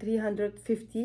350,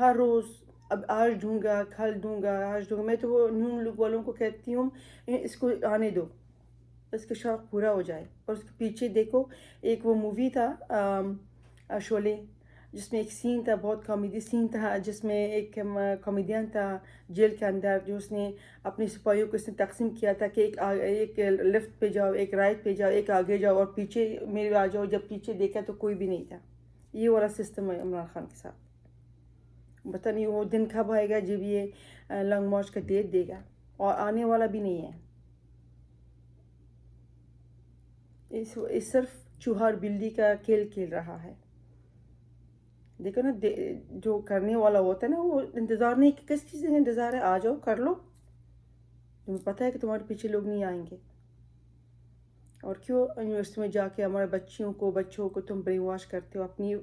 ہر روز اب آج دوں گا کل دوں گا آج دوں گا. میں تو وہ نون لوگ والوں کو کہتی ہوں اس کو آنے دو, اس کا شوق پورا ہو جائے. اور اس کے پیچھے دیکھو, ایک وہ مووی تھا شولے, جس میں ایک سین تھا, بہت کامیڈی سین تھا, جس میں ایک کامیڈین تھا جیل کے اندر, جو اس نے اپنے سپاہیوں کو اس نے تقسیم کیا تھا کہ ایک لیفٹ پہ جاؤ, ایک رائٹ پہ جاؤ, ایک آگے جاؤ اور پیچھے میرے آ جاؤ. جب پیچھے دیکھا تو کوئی بھی نہیں تھا. یہ والا سسٹم ہے عمران خان کے ساتھ. پتہ نہیں وہ دن کب آئے گا جب یہ لانگ مارچ کا ڈیٹ دے گا, اور آنے والا بھی نہیں ہے. اس صرف چوہا بلی کا کھیل کھیل رہا ہے. دیکھو نا, جو کرنے والا ہوتا ہے نا, وہ انتظار نہیں کہ کس چیز کا انتظار ہے, آ جاؤ کر لو. تمہیں پتہ ہے کہ تمہارے پیچھے لوگ نہیں آئیں گے. اور کیوں یونیورسٹی میں جا کے ہمارے بچوں کو تم برین واش کرتے ہو اپنی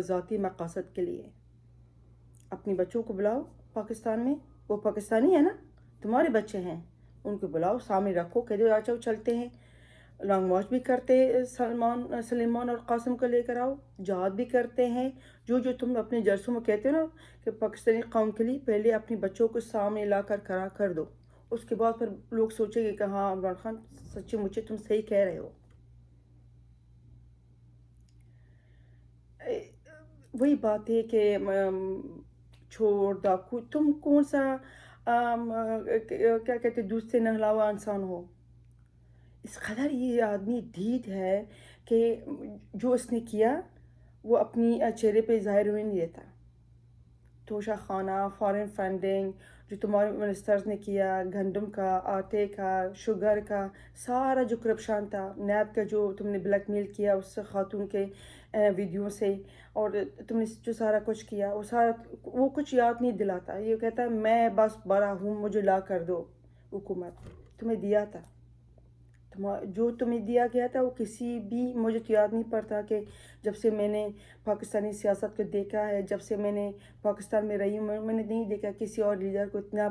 ذاتی مقاصد کے لیے. اپنی بچوں کو بلاؤ پاکستان میں, وہ پاکستانی ہے نا, تمہارے بچے ہیں, ان کو بلاؤ, سامنے رکھو, کہہ دو آ جاؤ چلتے ہیں. لانگ مارچ بھی کرتے, سلیمان اور قاسم کو لے کر آؤ, جہاد بھی کرتے ہیں. جو تم اپنے جلسوں میں کہتے ہو نا کہ پاکستانی قوم کے لیے, پہلے اپنے بچوں کو سامنے لا کر کھڑا کر دو. اس کے بعد پھر لوگ سوچیں گے کہ ہاں عمران خان سچی مچے تم صحیح کہہ رہے ہو. وہی بات ہے کہ چھوڑ ڈاکو, تم کون سا کیا کہتے دوسرے نہلاوا انسان ہو. اس قدر یہ آدمی ڈھیٹ ہے کہ جو اس نے کیا وہ اپنی چہرے پہ ظاہر ہونے نہیں دیتا. توشہ خانہ, فارن فنڈنگ جو تمہارے منسٹرز نے کیا, گندم کا, آٹے کا, شوگر کا, سارا جو کرپشن تھا, نیب کا جو تم نے بلیک میل کیا اس خاتون کے ویڈیو سے, اور تم نے جو سارا کچھ کیا, وہ کچھ یاد نہیں دلاتا. یہ کہتا ہے میں بس بڑا ہوں, مجھے لا کر دو. حکومت تمہیں دیا تھا, جو تمہیں دیا گیا تھا وہ کسی بھی, مجھے تو یاد نہیں پڑتا کہ جب سے میں نے پاکستانی سیاست کو دیکھا ہے, جب سے میں نے پاکستان میں رہی ہوں, میں نے نہیں دیکھا کسی اور لیڈر کو اتنا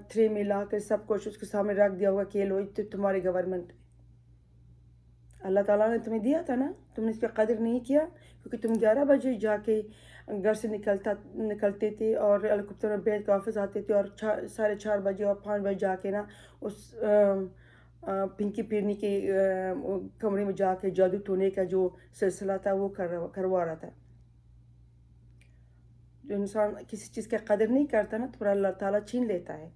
ٹرے میں لا کر سب کچھ اس کے سامنے رکھ دیا ہوگا کہ لو تو تمہاری گورنمنٹ. اللہ تعالیٰ نے تمہیں دیا تھا نا, تم نے اس کا قدر نہیں کیا, کیونکہ تم 11 بجے جا کے گھر سے نکلتے تھے اور ہیلی کاپٹر میں بیٹھ کے آفس آتے تھے, اور 4:30 بجے اور 5 بجے جا کے نا اس پنکی پیرنی کے کمرے میں جا کے جادو ٹونے کا جو سلسلہ تھا وہ کروا رہا تھا. جو انسان کسی چیز کا قدر نہیں کرتا نا, تو اللہ تعالیٰ چھین لیتا ہے.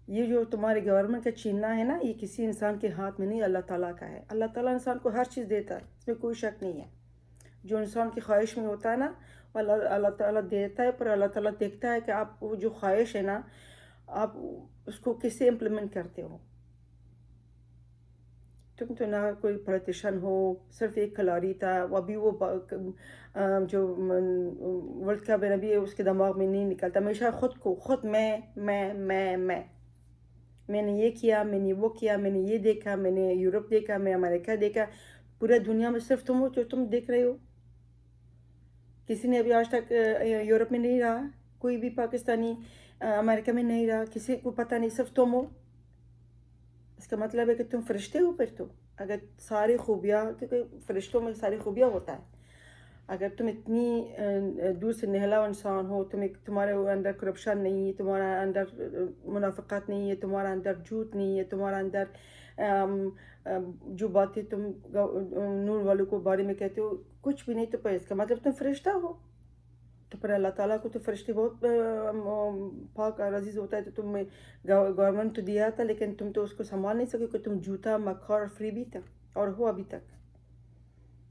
یہ جو تمہارے گورنمنٹ کا چھیننا ہے نا, یہ کسی انسان کے ہاتھ میں نہیں, اللہ تعالیٰ کا ہے. اللہ تعالیٰ انسان کو ہر چیز دیتا ہے, اس میں کوئی شک نہیں ہے. جو انسان کی خواہش میں ہوتا ہے نا, اللہ تعالیٰ دیتا ہے, پر اللہ تعالیٰ دیکھتا ہے کہ آپ وہ جو خواہش ہے نا, آپ اس کو کس سے امپلیمنٹ کرتے ہو. تم تو نہ کوئی پولیٹیشن ہو, صرف ایک کھلاڑی تھا, وہ ابھی وہ جو ورلڈ کپ ہے ابھی اس کے دماغ میں نہیں نکلتا. ہمیشہ خود میں نے یہ کیا, میں نے وہ کیا, میں نے یہ دیکھا, میں نے یورپ دیکھا, میں امریکہ دیکھا. پورے دنیا میں صرف تم ہو جو تم دیکھ رہے ہو. کسی نے ابھی آج تک یورپ میں نہیں رہا, کوئی بھی پاکستانی امریکہ میں نہیں رہا, کسی کو پتہ نہیں, صرف تم ہو. اس کا مطلب ہے کہ تم فرشتے ہو. پھر تو اگر ساری خوبیاں, کیونکہ فرشتوں میں ساری خوبیاں ہوتا ہے, اگر تم اتنی دور سے نہلا انسان ہو, تمہارے اندر کرپشن نہیں ہے, تمہارا اندر منافقت نہیں ہے, تمہارا اندر جھوٹ نہیں ہے, تمہارا اندر جو باتیں تم نور والوں کو بارے میں کہتے ہو کچھ بھی نہیں, تو پھر اس کا مطلب تم فرشتہ ہو. تو پھر اللہ تعالیٰ کو تو فرشتے بہت پاک اور عزیز ہوتا ہے. تو تمہیں گورنمنٹ تو دیا تھا, لیکن تم تو اس کو سنبھال نہیں سکے, کہ تم جھوٹا, مکار اور فریبی تھا, اور ہو ابھی تک.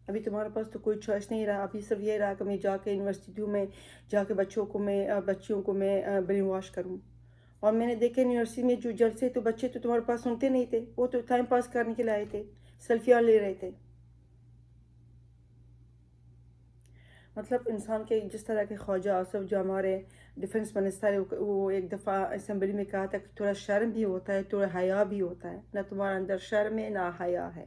ابھی تمہارے پاس تو کوئی چوائس نہیں رہا. ابھی صرف یہ رہا کہ میں جا کے یونیورسٹیوں میں جا کے بچیوں کو میں برین واش کروں. اور میں نے دیکھا یونیورسٹی میں جو جلسے, تو بچے تو تمہارے پاس سنتے نہیں تھے, وہ تو ٹائم پاس کرنے کے لیے آئے تھے, سیلفیاں لے رہے تھے. مطلب انسان کے جس طرح کے خواجہ آصف جو ہمارے ڈیفنس منسٹر ہے, وہ ایک دفعہ اسمبلی میں کہا تھا کہ تھوڑا شرم بھی ہوتا ہے, تھوڑا حیا بھی ہوتا ہے. نہ تمہارا اندر شرم ہے, نہ حیا ہے.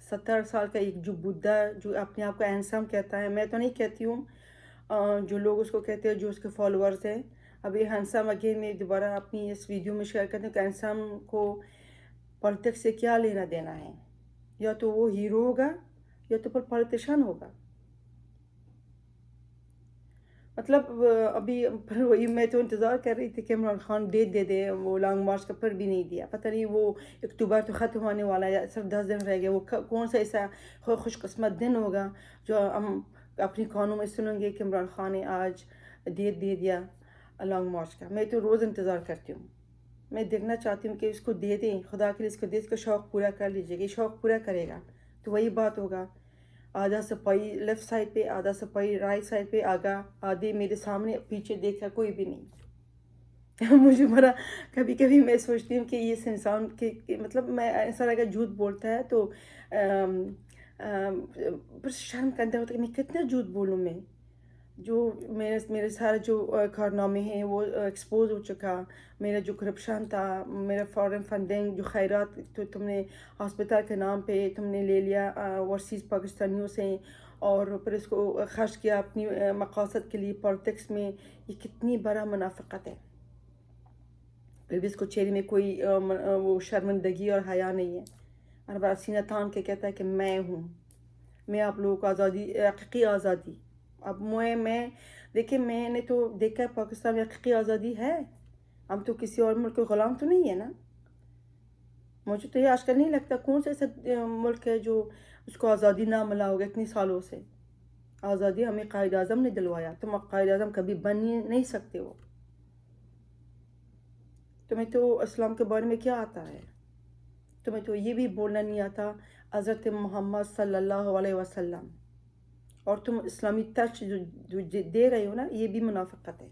70 سال کا ایک جو بڈھا جو اپنے آپ کو ہینڈسم کہتا ہے, میں تو نہیں کہتی ہوں, جو لوگ اس کو کہتے ہیں, جو اس کے فالوورز ہیں. ابھی ہینڈسم اگین میں دوبارہ اپنی اس ویڈیو میں شیئر کرتے ہیں کہ ہینڈسم کو پالیٹکس سے کیا لینا دینا ہے. یا تو وہ ہیرو ہوگا, یا تو پھر پالیٹیشن ہوگا. مطلب ابھی پھر وہی میں تو انتظار کر رہی تھی کہ عمران خان ڈیٹ دے دے، وہ لانگ مارچ کا، پھر بھی نہیں دیا. پتہ نہیں وہ اکتوبر تو ختم ہونے والا ہے، صرف 10 دن رہ گئے. وہ کون سا ایسا خوش قسمت دن ہوگا جو ہم اپنی کانوں میں سنیں گے کہ عمران خان نے آج ڈیٹ دے دیا لانگ مارچ کا. میں تو روز انتظار کرتی ہوں، میں دیکھنا چاہتی ہوں کہ اس کو دے دیں، خدا کے لیے اس کو دے، اس کا شوق پورا کر لیجیے گا. یہ شوق پورا کرے گا تو وہی بات ہوگا. آدھا سپاہی لیفٹ سائڈ پہ، آدھا سپاہی رائٹ سائڈ پہ، آدھے میرے سامنے، پیچھے دیکھا کوئی بھی نہیں. مجھے بڑا کبھی کبھی میں سوچتی ہوں کہ یہ انسان کہ مطلب میں ایسا لگا جھوٹ بولتا ہے تو پر شرم کرتا ہوتا ہے کہ میں کتنا جھوٹ بولوں. میں جو میرے سارے جو کارنامے ہیں وہ ایکسپوز ہو چکا. میرا جو کرپشن تھا، میرا فارن فنڈنگ، جو خیرات تو تم نے ہاسپٹل کے نام پہ تم نے لے لیا اوورسیز پاکستانیوں سے، اور پھر اس کو خرچ کیا اپنی مقاصد کے لیے پالیٹکس میں. یہ کتنی بڑا منافقت ہے. پھر بھی اس کو چہرے میں کوئی وہ شرمندگی اور حیا نہیں ہے. اور بڑا سینہ تان کے کہتا ہے کہ میں ہوں، میں آپ لوگوں کو آزادی، حقیقی آزادی. اب میں دیکھیں، میں نے تو دیکھا ہے پاکستان میں حقیقی آزادی ہے. ہم تو کسی اور ملک کے غلام تو نہیں ہے نا. مجھے تو یہ آج کل نہیں لگتا کون سا ایسا ملک ہے جو اس کو آزادی نہ ملا ہوگا اتنی سالوں سے. آزادی ہمیں قائد اعظم نے دلوایا، تم قائد اعظم کبھی بن نہیں سکتے ہو. تمہیں تو اسلام کے بارے میں کیا آتا ہے؟ تمہیں تو یہ بھی بولنا نہیں آتا حضرت محمد صلی اللہ علیہ وسلم. اور تم اسلامی ٹچ جو دے رہے ہو نا، یہ بھی منافقت ہے.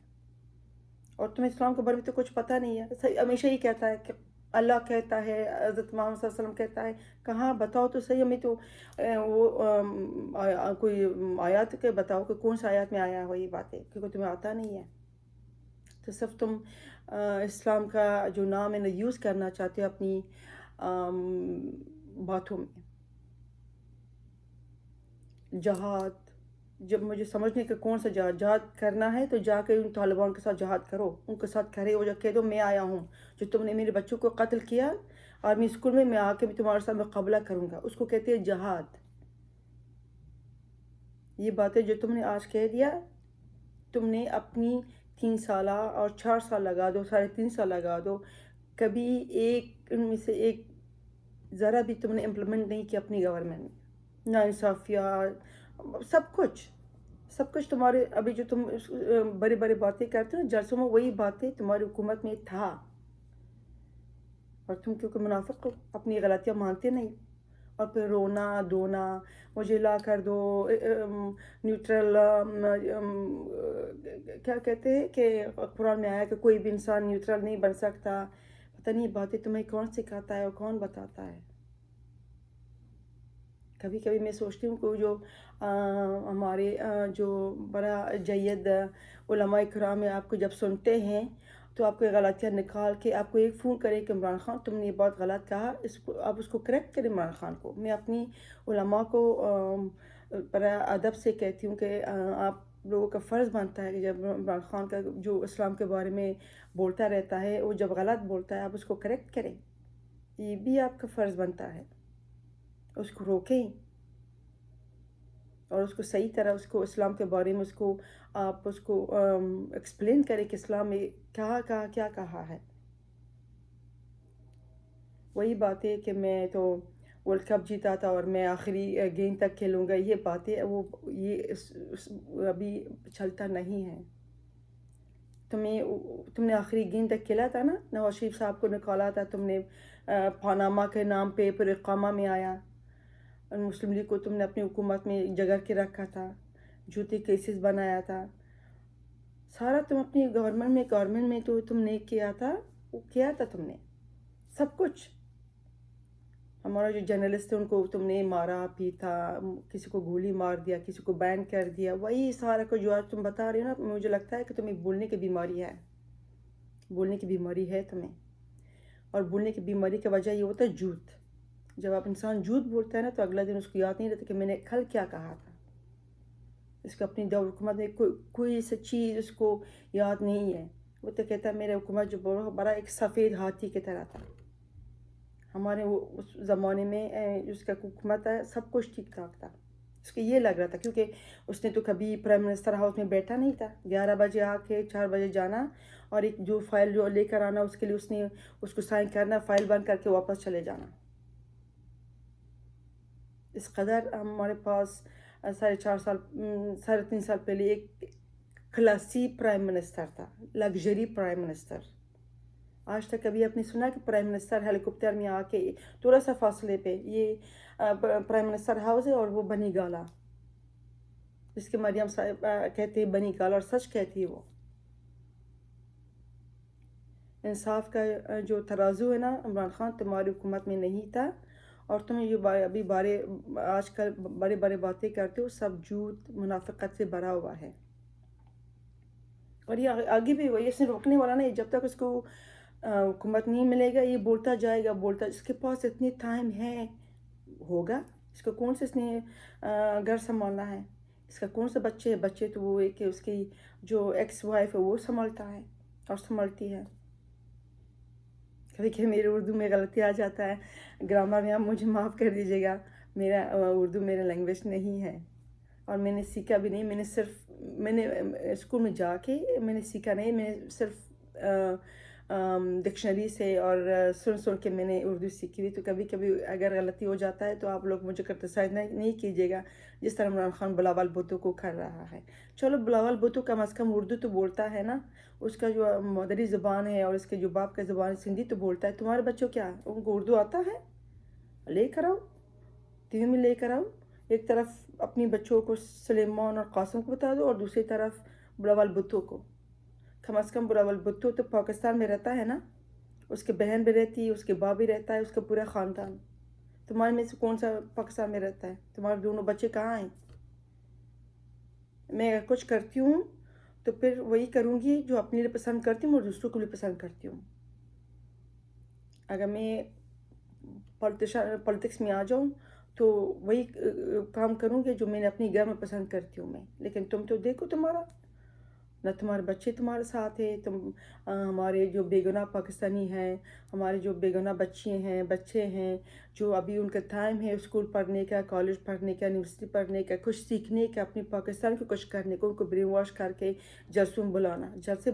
اور تمہیں اسلام کے بارے میں تو کچھ پتہ نہیں ہے. ہمیشہ ہی کہتا ہے کہ اللہ کہتا ہے، حضرت محمد صلی اللہ علیہ وسلم کہتا ہے. کہاں بتاؤ تو صحیح. ہمیں تو وہ کوئی آیات کے بتاؤ کہ کون سا آیات میں آیا ہو یہ باتیں، کیونکہ تمہیں آتا نہیں ہے. تو صرف تم اسلام کا جو نام ہے نا یوز کرنا چاہتے ہو اپنی باتوں میں. جہاد، جب مجھے سمجھنے کہ کون سا جہاد کرنا ہے تو جا کے ان طالبان کے ساتھ جہاد کرو، ان کے ساتھ کھڑے ہو جا کہہ دو میں آیا ہوں. جو تم نے میرے بچوں کو قتل کیا آرمی اسکول میں آ کے تمہارے ساتھ مقابلہ کروں گا. اس کو کہتے ہیں جہاد. یہ باتیں جو تم نے آج کہہ دیا، تم نے اپنی 3 سالہ اور 4 سال لگا دو، 3.5 سال لگا دو، کبھی ایک ان میں سے ایک ذرا بھی تم نے امپلیمنٹ نہیں کیا اپنی گورنمنٹ میں. ناانصافیہ، سب کچھ تمہارے ابھی جو تم بڑے بڑے باتیں کرتے ہو جلسوں میں، وہی باتیں تمہاری حکومت میں تھا. اور تم کیونکہ منافق ہو، اپنی غلطیاں مانتے نہیں، اور پھر رونا دھونا، مجھے لا کر دو نیوٹرل. کیا کہتے ہیں کہ قرآن میں آیا کہ کوئی بھی انسان نیوٹرل نہیں بن سکتا. پتہ نہیں باتیں تمہیں کون سکھاتا ہے اور کون بتاتا ہے. کبھی کبھی میں سوچتی ہوں کہ جو ہمارے جو بڑا جید علماء کرام ہیں، آپ کو جب سنتے ہیں تو آپ کو غلطیاں نکال کے آپ کو ایک فون کرے کہ عمران خان تم نے یہ بہت غلط کہا، آپ اس کو کریکٹ کریں. عمران خان کو میں اپنی علماء کو بڑا ادب سے کہتی ہوں کہ آپ لوگوں کا فرض بنتا ہے کہ جب عمران خان کا جو اسلام کے بارے میں بولتا رہتا ہے، وہ جب غلط بولتا ہے آپ اس کو کریکٹ کریں. یہ بھی آپ کا فرض بنتا ہے. اس کو روکیں اور اس کو صحیح طرح اس کو اسلام کے بارے میں آپ اس کو ایکسپلین کریں کہ اسلام میں کیا کہا ہے. وہی بات ہے کہ میں تو ورلڈ کپ جیتا تھا اور میں آخری گیند تک کھیلوں گا، یہ باتیں یہ ابھی چلتا نہیں ہے. تم نے آخری گیند تک کھیلا تھا نا، نواز شریف صاحب کو نکالا تھا تم نے پاناما کے نام پہ، پھر اقامہ میں آیا. مسلم لیگ کو تم نے اپنی حکومت میں جگہ کے رکھا تھا، جھوٹے کیسز بنایا تھا. سارا تم اپنی گورنمنٹ میں تو تم نے کیا تھا، وہ کیا تھا تم نے سب کچھ. ہمارا جو جرنلسٹ ہے ان کو تم نے مارا پیٹا، کسی کو گولی مار دیا، کسی کو بین کر دیا. وہی سارا کو جو آج تم بتا رہے ہو نا، مجھے لگتا ہے کہ تمہیں بولنے کی بیماری ہے. بولنے کی بیماری ہے تمہیں، اور بولنے کی بیماری کی وجہ یہ ہوتا ہے جھوٹ. جب آپ انسان جھوٹ بولتا ہے نا تو اگلا دن اس کو یاد نہیں رہتا کہ میں نے کل کیا کہا تھا. اس کو اپنی دور حکومت میں کوئی ایسی چیز اس کو یاد نہیں ہے. وہ تو کہتا ہے میرے حکومت جو بڑا ایک سفید ہاتھی کی طرح تھا. ہمارے اس زمانے میں اس کا حکومت ہے، سب کچھ ٹھیک ٹھاک تھا. اس کو یہ لگ رہا تھا، کیونکہ اس نے تو کبھی پرائم منسٹر ہاؤس میں بیٹھا نہیں تھا، 11 بجے آ کے 4 بجے جانا اور ایک جو فائل جو لے کر آنا اس کے لیے اس نے اس کو سائن کرنا، فائل بند کر کے واپس چلے جانا. اس قدر ہمارے پاس 3.5 سال پہلے ایک کلاسی پرائم منسٹر تھا، لگژری پرائم منسٹر. آج تک کبھی آپ نے سنا کہ پرائم منسٹر ہیلی کاپٹر میں آ کے تھوڑا سا فاصلے پہ، یہ پرائم منسٹر ہاؤس ہے اور وہ بنی گالا، جس کے مریم صاحب کہتے ہیں بنی گالا، اور سچ کہتی ہے وہ. انصاف کا جو ترازو ہے نا عمران خان، تمہاری حکومت میں نہیں تھا، اور تم یہ ابھی آج کل بڑے بڑے باتیں کرتے ہو، سب جھوٹ منافقت سے بھرا ہوا ہے. اور یہ آگے بھی وہی، اس نے روکنے والا نہیں، جب تک اس کو حکومت نہیں ملے گا یہ بولتا جائے گا، اس کے پاس اتنی ٹائم ہے، ہوگا. اس کو کون سے اس نے گھر سنبھالنا ہے، اس کا کون سے بچے تو وہ ایک اس کی جو ایکس وائف ہے وہ سنبھالتا ہے اور سنبھالتی ہے. کبھی کہ میرے اردو میں غلطی آ جاتا ہے، گرامر میں آپ مجھے معاف کر دیجیے گا، میرا اردو میرا لینگویج نہیں ہے، اور میں نے سیکھا بھی نہیں. میں نے اسکول میں جا کے میں نے سیکھا نہیں، میں نے صرف ڈکشنری سے اور سن کے میں نے اردو سیکھی ہوئی. تو کبھی کبھی اگر غلطی ہو جاتا ہے تو آپ لوگ مجھے کرٹیسائز نہیں کیجیے گا، جس طرح عمران خان بلاول بھٹو کو کر رہا ہے. چلو بلاول بھٹو کم از کم اردو تو بولتا ہے نا، اس کا جو مادری زبان ہے اور اس کے جو باپ کا زبان سندھی تو بولتا ہے. تمہارے بچوں کیا ان کو اردو آتا ہے؟ لے کر آؤ، ٹی وی میں لے کر آؤ. ایک طرف اپنی بچوں کو سلیمان اور قاسم کو بتا دو، اور دوسری طرف بلاول بھٹو کو. کم از کم بلاول بھٹو تو پاکستان میں رہتا ہے نا، اس کے بہن بھی رہتی ہے، اس کے باپ بھی رہتا ہے، اس کا پورا خاندان. تمہارے میں سے کون سا پاکستان میں رہتا ہے؟ تمہارے دونوں بچے کہاں ہیں؟ میں اگر کچھ کرتی ہوں تو پھر وہی کروں گی جو اپنے لیے پسند کرتی ہوں اور دوسروں کو بھی پسند کرتی ہوں. اگر میں پالیٹکس میں آ جاؤں تو وہی کام کروں گی جو میں نے اپنی گھر میں پسند کرتی ہوں میں. لیکن تم تو دیکھو، تمہارا نہ تمہارے بچے تمہارے ساتھ ہیں. ہمارے جو بے گناہ پاکستانی ہیں، ہمارے جو بے گناہ بچے ہیں جو ابھی ان کا ٹائم ہے اسکول پڑھنے کا، کالج پڑھنے کا، یونیورسٹی پڑھنے کا، کچھ سیکھنے کا، اپنی پاکستان کو کچھ کرنے کو، ان کو برین واش کر کے جلسوں جلسے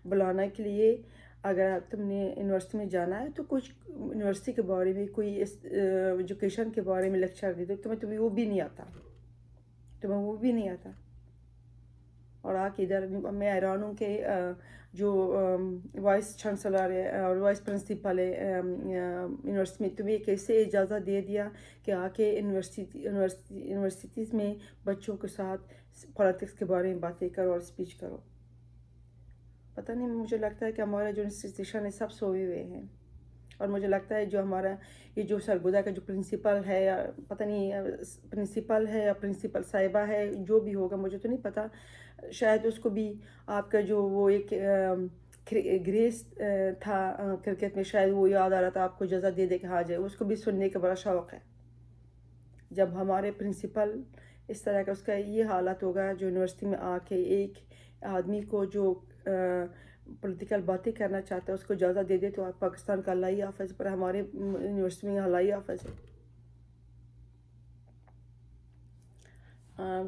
بلانا کے لیے. اگر تم نے یونیورسٹی میں جانا ہے تو کچھ یونیورسٹی کے بارے میں، کوئی ایجوکیشن کے بارے میں لیکچر دے دو. تمہیں وہ بھی نہیں آتا. اور آ کے ادھر میں حیران ہوں کہ جو وائس چانسلر ہے اور وائس پرنسپل ہے یونیورسٹی میں، تمہیں کیسے اجازت دے دیا کہ آ کے یونیورسٹیز میں بچوں کے ساتھ پالیٹکس کے بارے میں باتیں کرو اور اسپیچ کرو. پتہ نہیں، مجھے لگتا ہے کہ ہمارا جو انسٹیٹیوشن ہے سب سوئے ہوئے ہیں. اور مجھے لگتا ہے جو ہمارا یہ جو سرگودا کا جو پرنسپل ہے، پتہ نہیں پرنسپل ہے یا پرنسپل صاحبہ ہے، جو بھی ہوگا مجھے تو نہیں پتہ، شاید اس کو بھی آپ کا جو وہ ایک گریس تھا کرکٹ میں، شاید وہ یاد آ رہا تھا آپ کو، جزا دے کہ ہاں جائے. اس کو بھی سننے کا بڑا شوق ہے. جب ہمارے پرنسپل اس طرح کا اس کا یہ حالت ہوگا جو یونیورسٹی میں آ کے ایک آدمی کو جو پولیٹیکل باتیں کرنا چاہتا ہے اس کو اجازت دے دے، تو پاکستان کا اللہ ہی حافظ، پر ہمارے یونیورسٹی میں اللہ ہی حافظ ہے.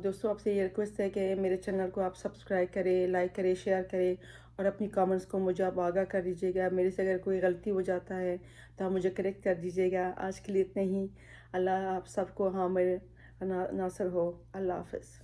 دوستوں، آپ سے یہ ریکویسٹ ہے کہ میرے چینل کو آپ سبسکرائب کریں، لائک کریں، شیئر کریں، اور اپنی کامنٹس کو مجھے آپ آگاہ کر دیجیے گا. میرے سے اگر کوئی غلطی ہو جاتا ہے تو آپ مجھے کریکٹ کر دیجیے گا. آج کے لیے اتنے ہی. اللہ آپ سب کو حامل ناصر ہو. اللہ حافظ.